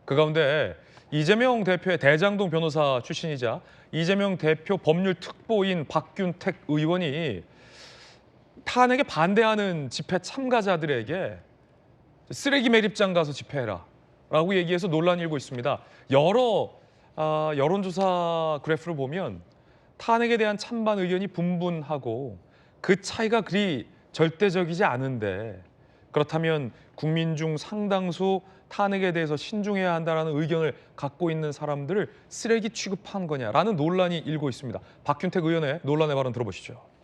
그 가운데 이재명 대표의 대장동 변호사 출신이자 이재명 대표 법률 특보인 박균택 의원이 탄핵에 반대하는 집회 참가자들에게 쓰레기 매립장 가서 집회해라 라고 얘기해서 논란이 일고 있습니다. 여러 여론조사 그래프를 보면 탄핵에 대한 찬반 의견이 분분하고 그 차이가 그리 절대적이지 않은데, 그렇다면 국민 중 상당수 탄핵에 대해서 신중해야 한다는 의견을 갖고 있는 사람들을 쓰레기 취급한 거냐라는 논란이 일고 있습니다. 박균택 의원의 논란의 발언 들어보시죠.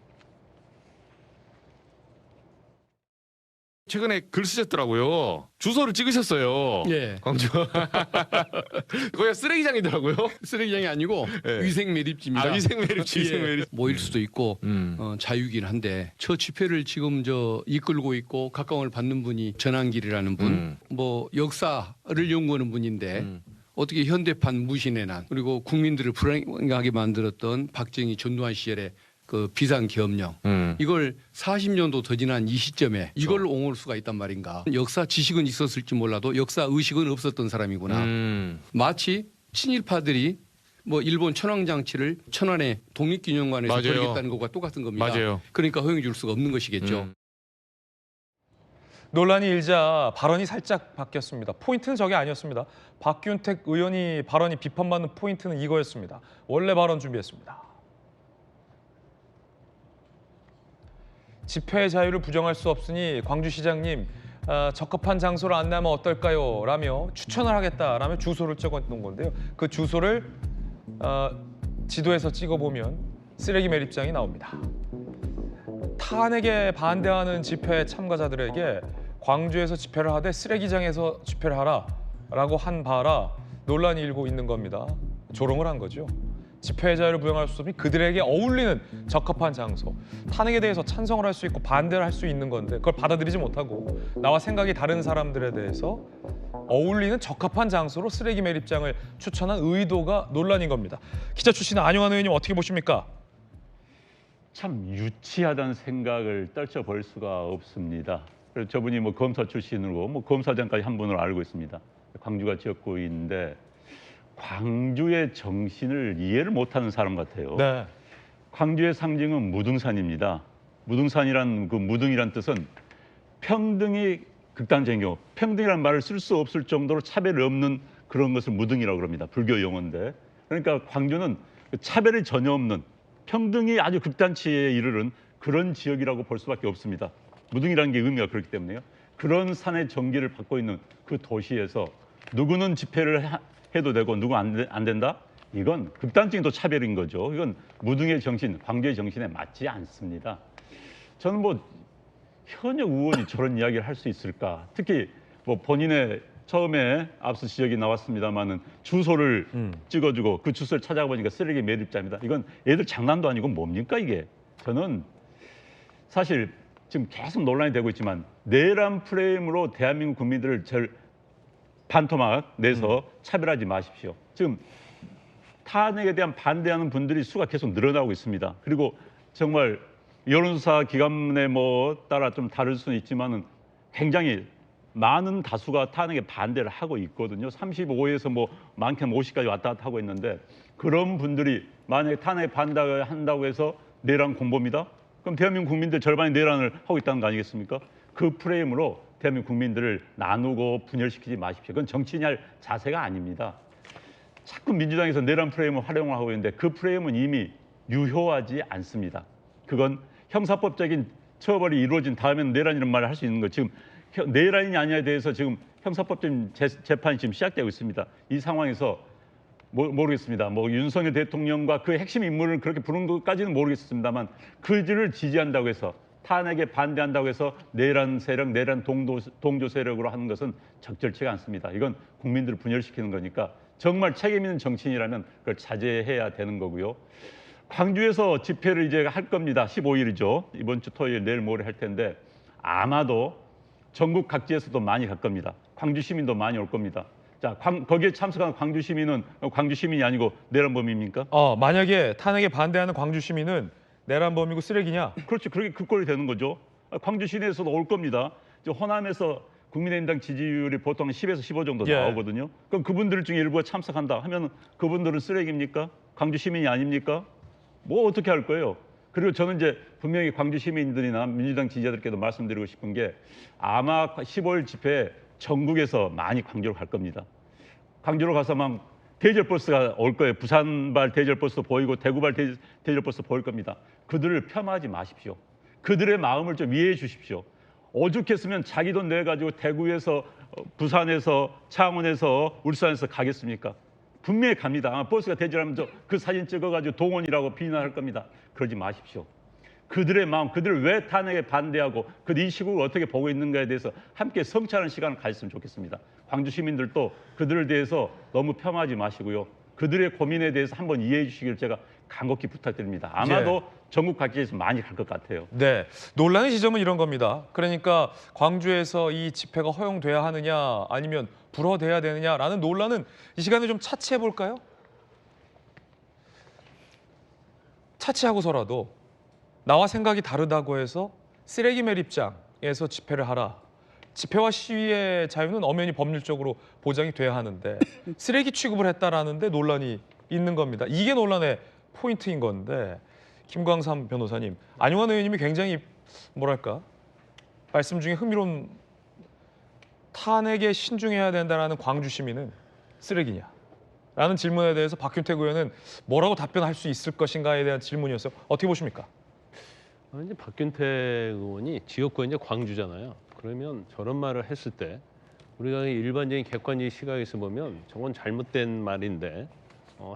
최근에 글 쓰셨더라고요. 주소를 찍으셨어요. 예. 광주. 거기가 쓰레기장이더라고요. 쓰레기장이 아니고 예. 위생 매립지입니다. 위생 매립지, 위생 매립지. 모일 수도 있고 자유이긴 한데 저 집회를 지금 이끌고 있고 각광을 받는 분이 전한길이라는 분, 뭐 역사를 연구하는 분인데 어떻게 현대판 무신의 난, 그리고 국민들을 불행하게 만들었던 박정희 전두환 시절에 그 비상계엄령, 이걸 40년도 더 지난 이 시점에 이걸 옹호할 수가 있단 말인가. 역사 지식은 있었을지 몰라도 역사 의식은 없었던 사람이구나. 마치 친일파들이 뭐 일본 천황장치를 천안의 독립기념관에서 맞아요. 벌이겠다는 것과 똑같은 겁니다. 맞아요. 그러니까 허용해 줄 수가 없는 것이겠죠. 논란이 일자 발언이 살짝 바뀌었습니다. 포인트는 저게 아니었습니다. 박균택 의원이 발언이 비판받는 포인트는 이거였습니다. 원래 발언 준비했습니다. 집회 자유를 부정할 수 없으니 광주시장님 적합한 장소를 안내하면 어떨까요? 라며 추천을 하겠다라며 주소를 적어놓은 건데요. 그 주소를 지도에서 찍어보면 쓰레기 매립장이 나옵니다. 탄핵에 반대하는 집회 참가자들에게 광주에서 집회를 하되 쓰레기장에서 집회를 하라라고 한 바라 논란이 일고 있는 겁니다. 조롱을 한 거죠. 집회 자유를 부정할 수 없으니 그들에게 어울리는 적합한 장소, 탄핵에 대해서 찬성을 할 수 있고 반대를 할 수 있는 건데 그걸 받아들이지 못하고 나와 생각이 다른 사람들에 대해서 어울리는 적합한 장소로 쓰레기 매립장을 추천한 의도가 논란인 겁니다. 기자 출신 안용환 의원님 어떻게 보십니까? 참 유치하다는 생각을 떨쳐볼 수가 없습니다. 그래서 저분이 뭐 검사 출신으로 뭐 검사장까지 한 분으로 알고 있습니다. 광주가 지역구인데 광주의 정신을 이해를 못하는 사람 같아요. 네. 광주의 상징은 무등산입니다. 무등산이란 그 무등이란 뜻은 평등이 극단적인 경우, 평등이라는 말을 쓸 수 없을 정도로 차별이 없는 그런 것을 무등이라고 합니다. 불교 용어인데. 그러니까 광주는 차별이 전혀 없는 평등이 아주 극단치에 이르는 그런 지역이라고 볼 수밖에 없습니다. 무등이라는 게 의미가 그렇기 때문에요. 그런 산의 정기를 받고 있는 그 도시에서 누구는 집회를 해도 되고 누구 안 된다? 이건 극단적인 또 차별인 거죠. 이건 무등의 정신, 광주의 정신에 맞지 않습니다. 저는 뭐 현역 의원이 저런 이야기를 할 수 있을까? 특히 뭐 본인의 처음에 앞서 지적이 나왔습니다만은 주소를 찍어주고 그 주소를 찾아가 보니까 쓰레기 매립자입니다. 이건 애들 장난도 아니고 뭡니까 이게? 저는 사실 지금 계속 논란이 되고 있지만 내란 프레임으로 대한민국 국민들을 반토막 내서 차별하지 마십시오. 지금 탄핵에 대한 반대하는 분들이 수가 계속 늘어나고 있습니다. 그리고 정말 여론조사 기관에 뭐 따라 좀 다를 수는 있지만은 굉장히 많은 다수가 탄핵에 반대를 하고 있거든요. 35에서 뭐 많게는 50까지 왔다 갔다 하고 있는데 그런 분들이 만약에 탄핵에 반대한다고 해서 내란 공범이다? 그럼 대한민국 국민들 절반이 내란을 하고 있다는 거 아니겠습니까? 그 프레임으로 대한민국 국민들을 나누고 분열시키지 마십시오. 그건 정치인이 할 자세가 아닙니다. 자꾸 민주당에서 내란 프레임을 활용을 하고 있는데 그 프레임은 이미 유효하지 않습니다. 그건 형사법적인 처벌이 이루어진 다음에는 내란이라는 말을 할 수 있는 거. 지금 내란이냐 아니냐에 대해서 지금 형사법적인 재판이 지금 시작되고 있습니다. 이 상황에서 모르겠습니다. 뭐 윤석열 대통령과 그 핵심 인물을 그렇게 부른 것까지는 모르겠습니다만 그들을 지지한다고 해서 탄핵에 반대한다고 해서 내란 세력, 내란 동조 세력으로 하는 것은 적절치가 않습니다. 이건 국민들을 분열시키는 거니까 정말 책임 있는 정치인이라면 그걸 자제해야 되는 거고요. 광주에서 집회를 이제 할 겁니다. 15일이죠. 이번 주 토요일, 내일 모레 할 텐데 아마도 전국 각지에서도 많이 갈 겁니다. 광주 시민도 많이 올 겁니다. 자, 거기에 참석한 광주 시민은 광주 시민이 아니고 내란범입니까? 만약에 탄핵에 반대하는 광주 시민은 내란범이고 쓰레기냐? 그렇죠. 그렇게 그 꼴이 되는 거죠. 광주 시내에서도 올 겁니다. 호남에서 국민의힘당 지지율이 보통 10에서 15 정도 예. 나오거든요. 그럼 그분들 중에 일부가 참석한다 하면 그분들은 쓰레기입니까? 광주 시민이 아닙니까? 뭐 어떻게 할 거예요? 그리고 저는 이제 분명히 광주 시민들이나 민주당 지지자들께도 말씀드리고 싶은 게 아마 15일 집회에 전국에서 많이 광주로 갈 겁니다. 광주로 가서 막 대절버스가 올 거예요. 부산발 대절버스도 보이고 대구발 대절버스 보일 겁니다. 그들을 폄하하지 마십시오. 그들의 마음을 좀 이해해 주십시오. 오죽했으면 자기 돈 내가지고 대구에서 부산에서 창원에서 울산에서 가겠습니까? 분명히 갑니다. 아마 버스가 대절하면 그 사진 찍어가지고 동원이라고 비난할 겁니다. 그러지 마십시오. 그들의 마음, 그들을 왜 탄핵에 반대하고 이 시국을 어떻게 보고 있는가에 대해서 함께 성찰하는 시간을 가졌으면 좋겠습니다. 광주 시민들도 그들에 대해서 너무 폄하하지 마시고요. 그들의 고민에 대해서 한번 이해해 주시기를 제가 간곡히 부탁드립니다. 아마도 전국 각지에서 많이 갈 것 같아요. 네, 논란의 지점은 이런 겁니다. 그러니까 광주에서 이 집회가 허용돼야 하느냐 아니면 불허돼야 되느냐라는 논란은 이 시간에 좀 차치해 볼까요? 차치하고서라도 나와 생각이 다르다고 해서 쓰레기 매립장에서 집회를 하라. 집회와 시위의 자유는 엄연히 법률적으로 보장이 돼야 하는데 쓰레기 취급을 했다라는데 논란이 있는 겁니다. 이게 논란의 포인트인 건데 김광삼 변호사님, 안용환 의원님이 굉장히 뭐랄까 말씀 중에 흥미로운 탄핵에 신중해야 된다라는 광주 시민은 쓰레기냐? 라는 질문에 대해서 박균택 의원은 뭐라고 답변할 수 있을 것인가에 대한 질문이었어요. 어떻게 보십니까? 이제 박균택 의원이 지역구가 이제 광주잖아요. 그러면 저런 말을 했을 때 우리가 일반적인 객관적인 시각에서 보면 저건 잘못된 말인데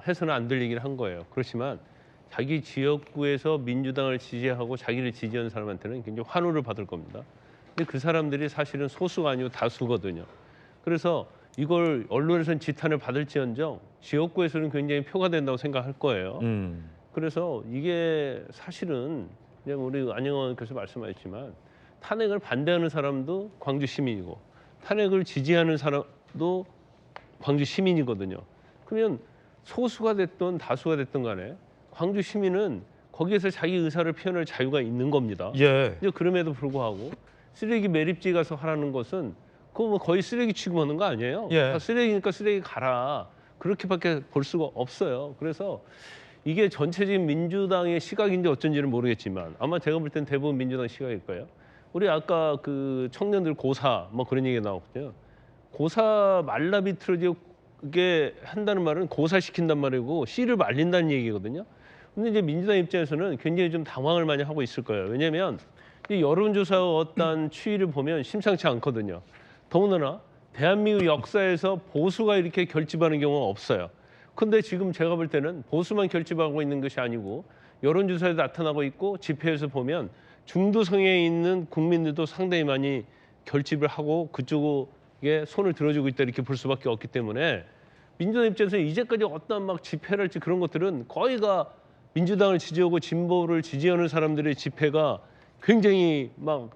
해서는 안 들리긴 한 거예요. 그렇지만 자기 지역구에서 민주당을 지지하고 자기를 지지하는 사람한테는 굉장히 환호를 받을 겁니다. 근데 그 사람들이 사실은 소수가 아니고 다수거든요. 그래서 이걸 언론에서는 지탄을 받을지언정 지역구에서는 굉장히 표가 된다고 생각할 거예요. 그래서 이게 사실은 그냥 우리 안영환 의원께서 말씀하셨지만 탄핵을 반대하는 사람도 광주 시민이고 탄핵을 지지하는 사람도 광주 시민이거든요. 그러면 소수가 됐든 다수가 됐든 간에 광주 시민은 거기에서 자기 의사를 표현할 자유가 있는 겁니다. 예. 이제 그럼에도 불구하고 쓰레기 매립지 가서 하라는 것은 그거 뭐 거의 쓰레기 취급하는 거 아니에요? 예. 다 쓰레기니까 쓰레기 가라. 그렇게밖에 볼 수가 없어요. 그래서 이게 전체적인 민주당의 시각인지 어쩐지는 모르겠지만 아마 제가 볼 땐 대부분 민주당 시각일 거예요. 우리 아까 그 청년들 고사 뭐 그런 얘기가 나왔거든요. 고사 말라비 틀어지게 한다는 말은 고사시킨단 말이고 씨를 말린다는 얘기거든요. 근데 이제 민주당 입장에서는 굉장히 좀 당황을 많이 하고 있을 거예요. 왜냐하면 이 여론조사와 어떤 추이를 보면 심상치 않거든요. 더군다나 대한민국 역사에서 보수가 이렇게 결집하는 경우가 없어요. 근데 지금 제가 볼 때는 보수만 결집하고 있는 것이 아니고 여론조사에도 나타나고 있고 집회에서 보면 중도 성향에 있는 국민들도 상당히 많이 결집을 하고 그쪽에 손을 들어주고 있다 이렇게 볼 수밖에 없기 때문에 민주당 입장에서 이제까지 어떤 막 집회랄지 그런 것들은 거의가 민주당을 지지하고 진보를 지지하는 사람들의 집회가 굉장히 막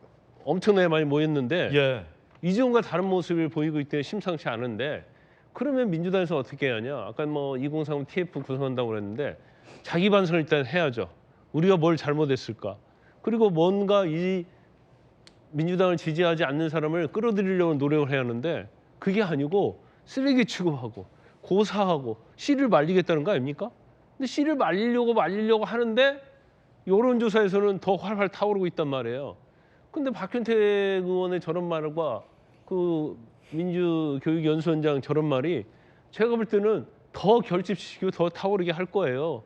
엄청나게 많이 모였는데 예. 이전과 다른 모습을 보이고 있기 때문에 심상치 않은데 그러면 민주당에서 어떻게 해야 하냐? 아까 뭐 2030 TF 구성한다고 그랬는데 자기 반성을 일단 해야죠. 우리가 뭘 잘못했을까? 그리고 뭔가 이 민주당을 지지하지 않는 사람을 끌어들이려고 노력을 해야 하는데 그게 아니고 쓰레기 취급하고 고사하고 씨를 말리겠다는 거 아닙니까? 근데 씨를 말리려고 하는데 여론조사에서는 더 활활 타오르고 있단 말이에요. 근데 박균택 의원의 저런 말과 그 민주교육연수원장 저런 말이 제가 볼 때는 더 결집시키고 더 타오르게 할 거예요.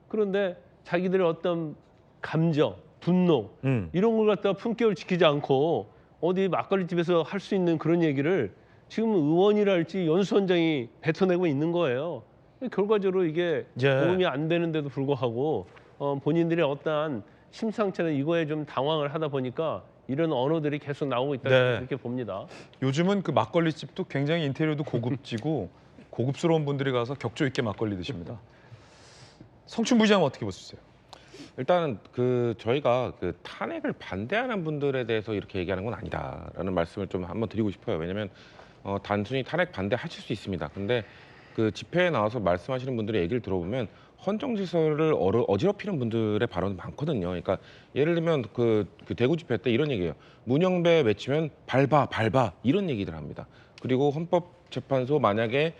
그런데 자기들의 어떤 감정, 분노 이런 걸 갖다가 품격을 지키지 않고 어디 막걸리집에서 할 수 있는 그런 얘기를 지금 의원이랄지 연수원장이 뱉어내고 있는 거예요. 결과적으로 이게 예. 도움이 안 되는데도 불구하고 본인들의 어떠한 심상치 않은 이거에 좀 당황을 하다 보니까 이런 언어들이 계속 나오고 있다 네. 이렇게 봅니다. 요즘은 그 막걸리집도 굉장히 인테리어도 고급지고 고급스러운 분들이 가서 격조 있게 막걸리 드십니다. 성춘 부지장은 어떻게 보셨어요? 일단은 그 저희가 그 탄핵을 반대하는 분들에 대해서 이렇게 얘기하는 건 아니다라는 말씀을 좀 한번 드리고 싶어요. 왜냐하면 단순히 탄핵 반대하실 수 있습니다. 근데 그 집회에 나와서 말씀하시는 분들의 얘기를 들어보면 헌정 질서를 어지럽히는 분들의 발언이 많거든요. 그러니까 예를 들면 그 대구 집회 때 이런 얘기예요. 문영배 외치면 밟아 이런 얘기들 합니다. 그리고 헌법재판소 만약에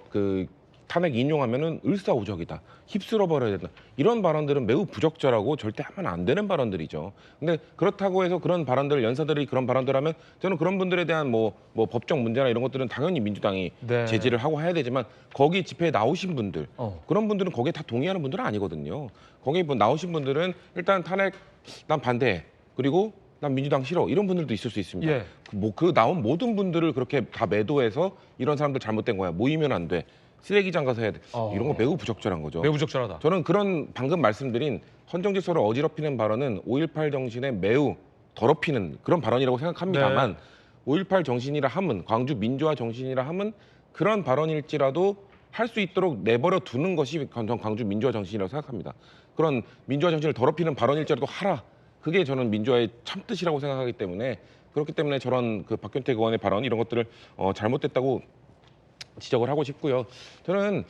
그 탄핵 인용하면은 을사오적이다, 휩쓸어 버려야 된다, 이런 발언들은 매우 부적절하고 절대 하면 안 되는 발언들이죠. 근데 그렇다고 해서 그런 발언들, 연사들이 그런 발언들 하면 저는 그런 분들에 대한 뭐 법적 문제나 이런 것들은 당연히 민주당이 네. 제지를 하고 해야 되지만, 거기 집회에 나오신 분들, 그런 분들은 거기에 다 동의하는 분들은 아니거든요. 거기 나오신 분들은 일단 탄핵 난 반대해, 그리고 난 민주당 싫어, 이런 분들도 있을 수 있습니다. 예. 그 나온 모든 분들을 그렇게 다 매도해서 이런 사람들 잘못된 거야, 모이면 안 돼, 쓰레기장 가서 해야 돼, 이런 거 매우 부적절한 거죠. 매우 부적절하다. 저는 그런 방금 말씀드린 헌정질서를 어지럽히는 발언은 5.18 정신에 매우 더럽히는 그런 발언이라고 생각합니다만, 네. 5.18 정신이라 함은, 광주 민주화 정신이라 함은 그런 발언일지라도 할 수 있도록 내버려 두는 것이 광주 민주화 정신이라고 생각합니다. 그런 민주화 정신을 더럽히는 발언일지라도 하라, 그게 저는 민주화의 참뜻이라고 생각하기 때문에, 그렇기 때문에 저런 그 박균택 의원의 발언 이런 것들을 잘못됐다고 지적을 하고 싶고요. 저는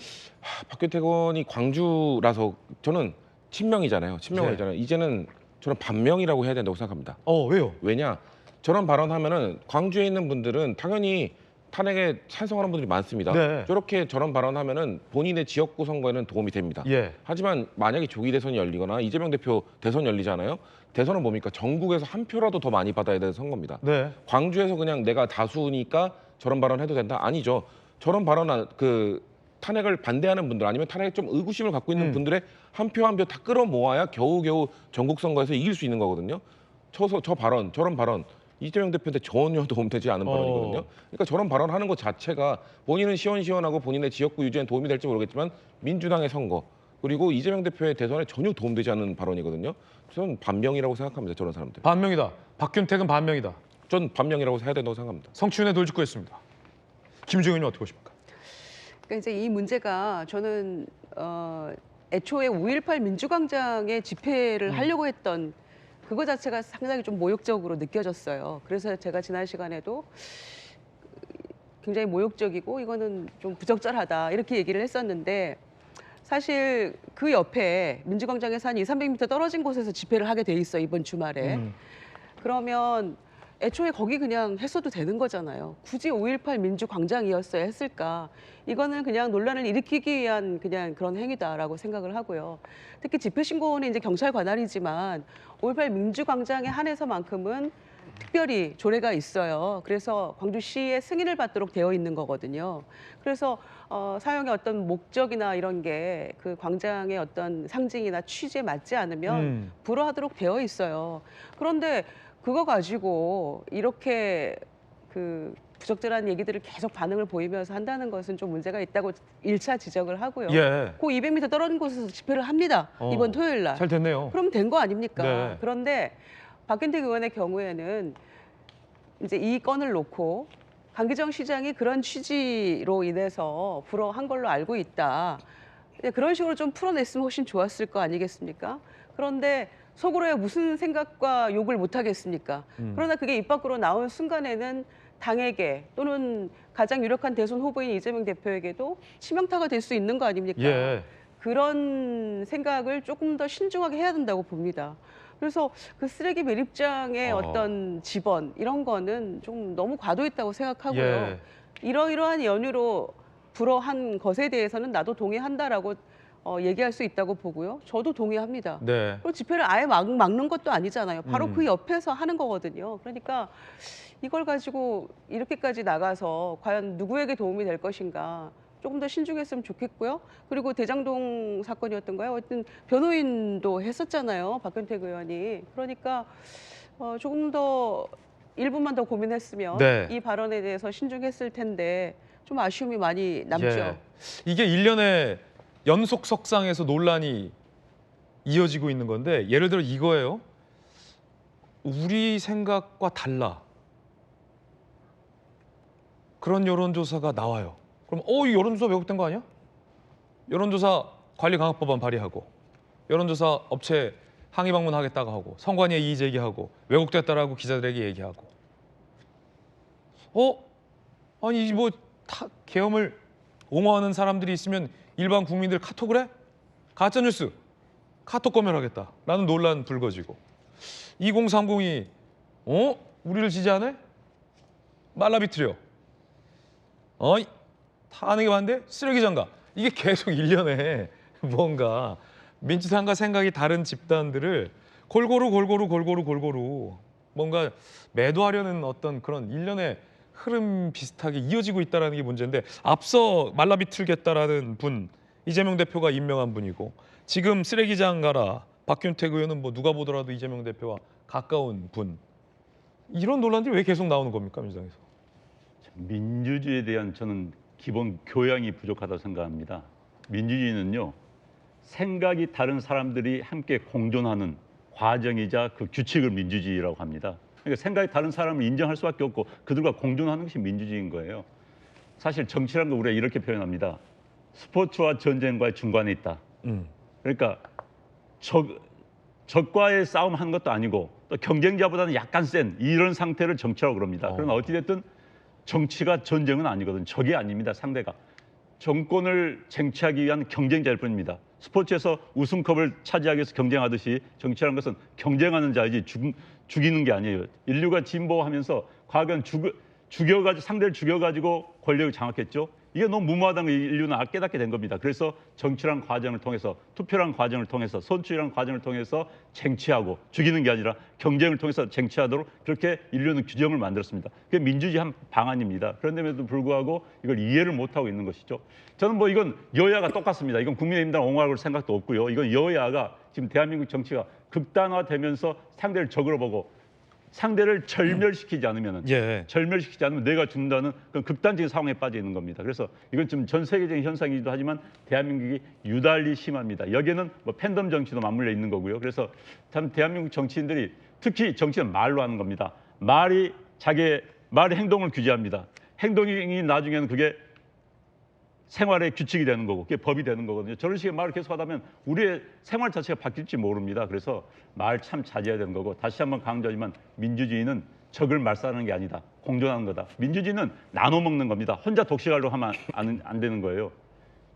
박균택 의원이 광주라서 저는 친명이잖아요. 친명이잖아요. 이제는 저는 반명이라고 해야 된다고 생각합니다. 왜요? 왜냐? 저런 발언하면은 광주에 있는 분들은 당연히 탄핵에 찬성하는 분들이 많습니다. 네. 저렇게 저런 발언하면은 본인의 지역구 선거에는 도움이 됩니다. 예. 하지만 만약에 조기 대선이 열리거나 이재명 대표 대선 열리잖아요. 대선은 뭡니까? 전국에서 한 표라도 더 많이 받아야 되는 선거입니다. 네. 광주에서 그냥 내가 다수니까 저런 발언 해도 된다? 아니죠. 저런 발언, 탄핵을 반대하는 분들, 아니면 탄핵에 좀 의구심을 갖고 있는 분들의 한 표 한 표 다 끌어모아야 겨우겨우 전국 선거에서 이길 수 있는 거거든요. 저런 발언 이재명 대표한테 전혀 도움되지 않은 발언이거든요. 그러니까 저런 발언하는 것 자체가 본인은 시원시원하고 본인의 지역구 유지에 도움이 될지 모르겠지만 민주당의 선거, 그리고 이재명 대표의 대선에 전혀 도움되지 않는 발언이거든요. 저는 반명이라고 생각합니다. 저런 사람들. 반명이다. 박균택은 반명이다. 전 반명이라고 해야 된다고 생각합니다. 성추인의 돌직구였습니다. 김주현 의원님 어떻게 보십니까? 그러니까 이제 이 문제가 저는 애초에 5.18 민주광장의 집회를 하려고 했던 그거 자체가 상당히 좀 모욕적으로 느껴졌어요. 그래서 제가 지난 시간에도 굉장히 모욕적이고 이거는 좀 부적절하다 이렇게 얘기를 했었는데, 사실 그 옆에 민주광장에서 한 200~300m 떨어진 곳에서 집회를 하게 돼 있어, 이번 주말에. 그러면 애초에 거기 그냥 했어도 되는 거잖아요. 굳이 5.18 민주광장이었어야 했을까? 이거는 그냥 논란을 일으키기 위한 그냥 그런 행위다라고 생각을 하고요. 특히 집회신고는 이제 경찰 관할이지만 5.18 민주광장에 한해서만큼은 특별히 조례가 있어요. 그래서 광주시의 승인을 받도록 되어 있는 거거든요. 그래서 사용의 어떤 목적이나 이런 게 그 광장의 어떤 상징이나 취지에 맞지 않으면 불허하도록 되어 있어요. 그런데 그거 가지고 이렇게 그 부적절한 얘기들을 계속 반응을 보이면서 한다는 것은 좀 문제가 있다고 1차 지적을 하고요. 예. 그 200m 떨어진 곳에서 집회를 합니다. 이번 토요일 날. 잘 됐네요. 그럼 된 거 아닙니까? 네. 그런데 박균택 의원의 경우에는 이제 이 건을 놓고 강기정 시장이 그런 취지로 인해서 불허한 걸로 알고 있다. 그런 식으로 좀 풀어냈으면 훨씬 좋았을 거 아니겠습니까? 그런데 속으로야 무슨 생각과 욕을 못 하겠습니까? 그러나 그게 입 밖으로 나온 순간에는 당에게 또는 가장 유력한 대선 후보인 이재명 대표에게도 치명타가 될 수 있는 거 아닙니까? 예. 그런 생각을 조금 더 신중하게 해야 된다고 봅니다. 그래서 그 쓰레기 매립장의 어떤 집원 이런 거는 좀 너무 과도했다고 생각하고요. 예. 이러이러한 연유로 불허한 것에 대해서는 나도 동의한다라고 얘기할 수 있다고 보고요. 저도 동의합니다. 네. 그리고 집회를 아예 막는 것도 아니잖아요. 바로 그 옆에서 하는 거거든요. 그러니까 이걸 가지고 이렇게까지 나가서 과연 누구에게 도움이 될 것인가 조금 더 신중했으면 좋겠고요. 그리고 대장동 사건이었던가요? 어쨌든 변호인도 했었잖아요. 박균택 의원이. 그러니까 조금 더 1분만 더 고민했으면 네. 이 발언에 대해서 신중했을 텐데 좀 아쉬움이 많이 남죠. 예. 이게 1년에 연속 석상에서 논란이 이어지고 있는 건데, 예를 들어 이거예요. 우리 생각과 달라. 그런 여론조사가 나와요. 그럼 이 여론조사 왜곡된 거 아니야? 여론조사 관리강화법안 발의하고, 여론조사 업체 항의 방문하겠다고 하고, 선관위에 이의 제기하고, 왜곡됐다라고 기자들에게 얘기하고. 아니 뭐 계엄을 옹호하는 사람들이 있으면 일반 국민들 카톡을 해? 가짜 뉴스 카톡 검열하겠다라는 논란 불거지고 2030이 우리를 지지하네? 말라비트려. 탄핵에 반대? 쓰레기 장갑. 이게 계속 일련에 뭔가 민주당과 생각이 다른 집단들을 골고루 뭔가 매도하려는 어떤 그런 일련의 흐름 비슷하게 이어지고 있다는 게 문제인데 앞서 말라비틀겠다라는 분 이재명 대표가 임명한 분이고 지금 쓰레기장 가라 박균택 의원은 뭐 누가 보더라도 이재명 대표와 가까운 분 이런 논란들이 왜 계속 나오는 겁니까 민주당에서? 민주주의에 대한 저는 기본 교양이 부족하다고 생각합니다. 민주주의는요. 생각이 다른 사람들이 함께 공존하는 과정이자 그 규칙을 민주주의라고 합니다. 그러니까 생각이 다른 사람을 인정할 수밖에 없고 그들과 공존하는 것이 민주주의인 거예요. 사실 정치라는 걸 우리가 이렇게 표현합니다. 스포츠와 전쟁과의 중간에 있다. 그러니까 적과의 싸움하는 것도 아니고 또 경쟁자보다는 약간 센 이런 상태를 정치라고 그럽니다. 그러나 어찌됐든 정치가 전쟁은 아니거든. 적이 아닙니다. 상대가. 정권을 쟁취하기 위한 경쟁자일 뿐입니다. 스포츠에서 우승컵을 차지하기 위해서 경쟁하듯이 정치라는 것은 경쟁하는 자이지 죽이는 게 아니에요. 인류가 진보하면서 과거엔 상대를 죽여가지고 권력을 장악했죠. 이게 너무 무모하다는 걸 인류는 깨닫게 된 겁니다. 그래서 정치란 과정을 통해서 투표란 과정을 통해서 선출이란 과정을 통해서 쟁취하고 죽이는 게 아니라 경쟁을 통해서 쟁취하도록 그렇게 인류는 규정을 만들었습니다. 그게 민주주의 한 방안입니다. 그런데도 불구하고 이걸 이해를 못하고 있는 것이죠. 저는 뭐 이건 여야가 똑같습니다. 이건 국민의힘당 옹호할 생각도 없고요. 이건 여야가 지금 대한민국 정치가 극단화되면서 상대를 적으로 보고 상대를 절멸시키지 않으면 내가 죽는다는 그런 극단적인 상황에 빠져 있는 겁니다. 그래서 이건 좀 전 세계적인 현상이기도 하지만 대한민국이 유달리 심합니다. 여기에는 뭐 팬덤 정치도 맞물려 있는 거고요. 그래서 참 대한민국 정치인들이 특히 정치는 말로 하는 겁니다. 말이 행동을 규제합니다. 행동이 나중에는 그게 생활의 규칙이 되는 거고 그게 법이 되는 거거든요. 저런 식의 말을 계속 하다면 우리의 생활 자체가 바뀔지 모릅니다. 그래서 말 참 자제해야 되는 거고 다시 한번 강조하지만 민주주의는 적을 말살하는 게 아니다. 공존하는 거다. 민주주의는 나눠 먹는 겁니다. 혼자 독식하려고 하면 안 되는 거예요.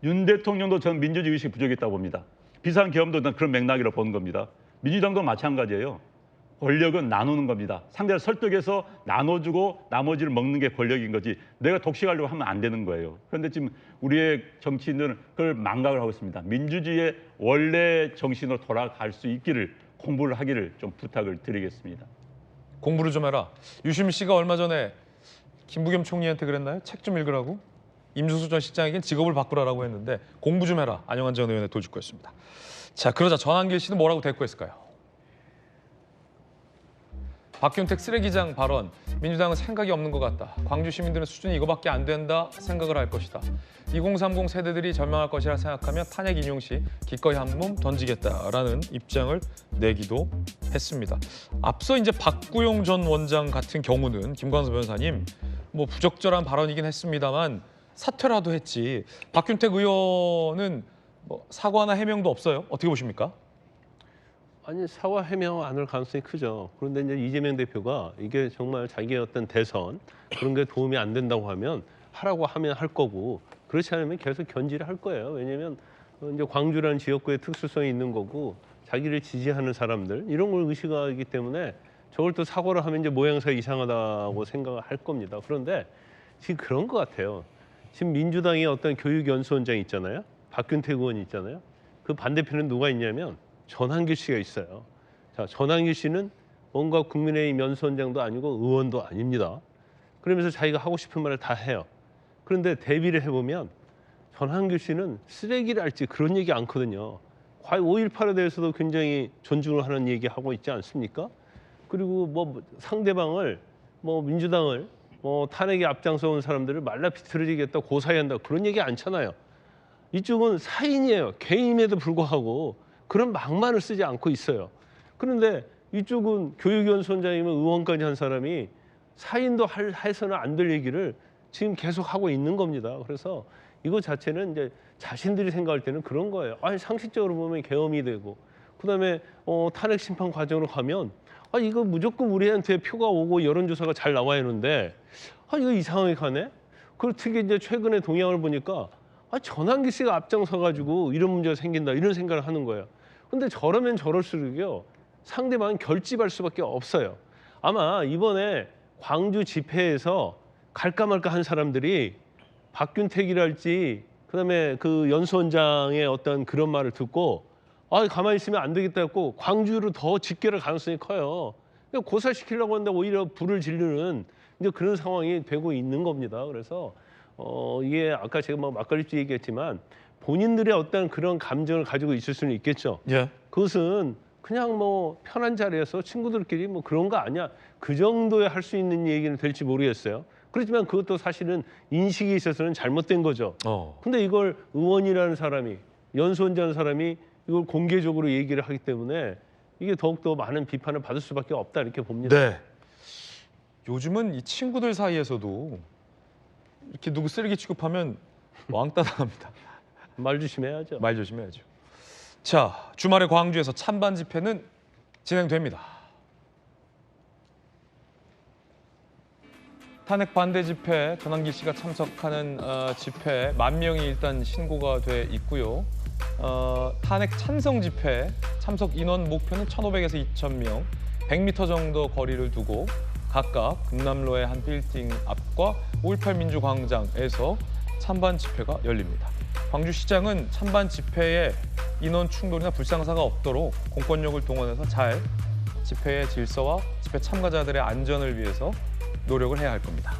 윤 대통령도 저는 민주주의 의식이 부족했다고 봅니다. 비상계엄도 그런 맥락이라고 보는 겁니다. 민주당도 마찬가지예요. 권력은 나누는 겁니다. 상대를 설득해서 나눠주고 나머지를 먹는 게 권력인 거지 내가 독식하려고 하면 안 되는 거예요. 그런데 지금 우리의 정치인들은 그걸 망각을 하고 있습니다. 민주주의의 원래 정신으로 돌아갈 수 있기를 공부를 하기를 좀 부탁을 드리겠습니다. 공부를 좀 해라. 유시민 씨가 얼마 전에 김부겸 총리한테 그랬나요? 책 좀 읽으라고? 임종수 전 실장에겐 직업을 바꾸라라고 했는데 공부 좀 해라. 안영환 전 의원의 도주구였습니다. 자, 그러자 전한길 씨는 뭐라고 대꾸했을까요? 박균택 쓰레기장 발언, 민주당은 생각이 없는 것 같다. 광주 시민들은 수준이 이거밖에 안 된다 생각을 할 것이다. 2030 세대들이 절망할 것이라 생각하면 탄핵 인용 시 기꺼이 한 몸 던지겠다라는 입장을 내기도 했습니다. 앞서 이제 박구용 전 원장 같은 경우는 김광석 변호사님 뭐 부적절한 발언이긴 했습니다만 사퇴라도 했지. 박균택 의원은 뭐 사과나 해명도 없어요. 어떻게 보십니까? 아니 사과 해명 안 할 가능성이 크죠. 그런데 이제 이재명 대표가 이게 정말 자기의 어떤 대선 그런 게 도움이 안 된다고 하면 하라고 하면 할 거고 그렇지 않으면 계속 견지를 할 거예요. 왜냐하면 이제 광주라는 지역구의 특수성이 있는 거고 자기를 지지하는 사람들 이런 걸 의식하기 때문에 저걸 또 사과를 하면 이제 모양새가 이상하다고 생각을 할 겁니다. 그런데 지금 그런 것 같아요. 지금 민주당의 어떤 교육연수원장 있잖아요. 박균택 의원이 있잖아요. 그 반대편은 누가 있냐면 전한길 씨가 있어요. 자, 전한길 씨는 뭔가 국민의힘 연수원장도 아니고 의원도 아닙니다. 그러면서 자기가 하고 싶은 말을 다 해요. 그런데 대비를 해보면 전한길 씨는 쓰레기를 할지 그런 얘기 않거든요. 과연 5.18에 대해서도 굉장히 존중을 하는 얘기하고 있지 않습니까? 그리고 뭐 상대방을 뭐 민주당을 뭐 탄핵에 앞장서 온 사람들을 말라비틀어지겠다 고사해야 한다 그런 얘기 않잖아요. 이쪽은 사인이에요. 개인임에도 불구하고 그런 막말을 쓰지 않고 있어요. 그런데 이쪽은 교육연수원장이면 의원까지 한 사람이 사인도 해서는 안 될 얘기를 지금 계속 하고 있는 겁니다. 그래서 이거 자체는 이제 자신들이 생각할 때는 그런 거예요. 아니 상식적으로 보면 계엄이 되고 그다음에 탄핵 심판 과정으로 가면 이거 무조건 우리한테 표가 오고 여론조사가 잘 나와야 하는데 이거 이상하게 가네. 그리고 특히 이제 최근에 동향을 보니까 전환기 씨가 앞장서가지고 이런 문제가 생긴다 이런 생각을 하는 거예요. 근데 저러면 저럴수록요 상대방은 결집할 수밖에 없어요. 아마 이번에 광주 집회에서 갈까 말까 한 사람들이 박균택이랄지 그다음에 그 연수원장의 어떤 그런 말을 듣고 가만히 있으면 안 되겠다 했고 광주로 더 직결할 가능성이 커요. 그러니까 고사시키려고 하는데 오히려 불을 지르는 이제 그런 상황이 되고 있는 겁니다. 그래서 이게 아까 제가 뭐 막걸리집 얘기했지만 본인들의 어떤 그런 감정을 가지고 있을 수는 있겠죠. 예. 그것은 그냥 뭐 편한 자리에서 친구들끼리 뭐 그런 거 아니야. 그 정도에 할 수 있는 얘기는 될지 모르겠어요. 그렇지만 그것도 사실은 인식에 있어서는 잘못된 거죠. 근데 이걸 의원이라는 사람이 연수원장이라는 사람이 이걸 공개적으로 얘기를 하기 때문에 이게 더욱더 많은 비판을 받을 수밖에 없다 이렇게 봅니다. 네. 요즘은 이 친구들 사이에서도 이렇게 누구 쓰레기 취급하면 왕따 당합니다. 말 조심해야죠. 말 조심해야죠. 자, 주말에 광주에서 찬반 집회는 진행됩니다. 탄핵 반대 집회, 전환기 씨가 참석하는 집회 10,000명이 일단 신고가 돼 있고요. 탄핵 찬성 집회 참석 인원 목표는 1,500에서 2,000명, 100m 정도 거리를 두고 각각 금남로의 한 빌딩 앞과 5.18 민주광장에서 찬반 집회가 열립니다. 광주시장은 찬반 집회에 인원 충돌이나 불상사가 없도록 공권력을 동원해서 잘 집회의 질서와 집회 참가자들의 안전을 위해서 노력을 해야 할 겁니다.